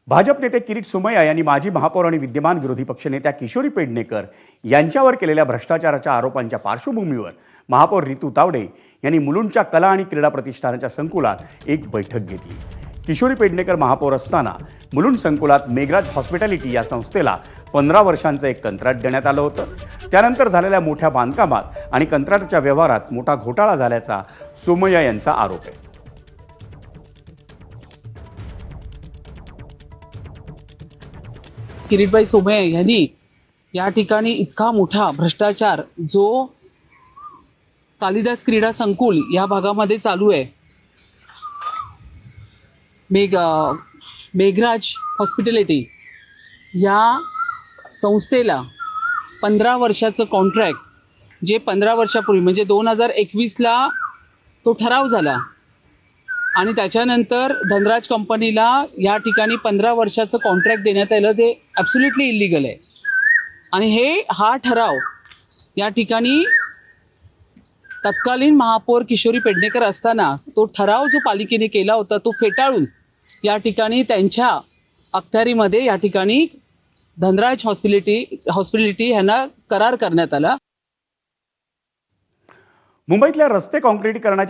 भाजप नेते किरीट सोमय्या यांनी माजी महापौर आणि विद्यमान विरोधी पक्षनेत्या किशोरी पेडणेकर यांच्यावर केलेल्या भ्रष्टाचाराच्या आरोपांच्या पार्श्वभूमीवर महापौर रितू तावडे यांनी मुलुंडच्या कला आणि क्रीडा प्रतिष्ठानाच्या संकुलात एक बैठक घेतली। किशोरी पेडणेकर महापौर असताना मुलुंड संकुलात मेघराज हॉस्पिटॅलिटी या संस्थेला 15 वर्षांचं एक कंत्राट देण्यात आलं होतं। त्यानंतर झालेल्या मोठ्या बांधकामात आणि कंत्राटाच्या व्यवहारात मोठा घोटाळा झाल्याचा सोमय्या यांचा आरोप आहे। किरीटभाई सोमय्या यांनी या ठिकाणी इतका मोठा भ्रष्टाचार जो कालिदास क्रीडा संकुल या भागामध्ये चालू आहे, मेघराज हॉस्पिटॅलिटी या संस्थेला 15 वर्षाचं कॉन्ट्रॅक्ट जे 15 वर्षापूर्वी म्हणजे 2021ला तो ठराव झाला आणि त्याच्यानंतर धनराज कंपनीला या ठिकाणी 15 वर्षाचं कॉन्ट्रॅक्ट देण्यात आलं, ते ॲब्सोल्युटली इलिगल आहे। आणि हा ठराव या ठिकाणी तत्कालीन महापौर किशोरी पेडणेकर असताना तो ठराव जो पालिकेने केला होता तो फेटाळून या ठिकाणी त्यांच्या अखत्यारीमध्ये या ठिकाणी धनराज हॉस्पिटॅलिटी यांना करार करण्यात आला। मुंबईतल्या रस्ते काँक्रिटीकरणाच्या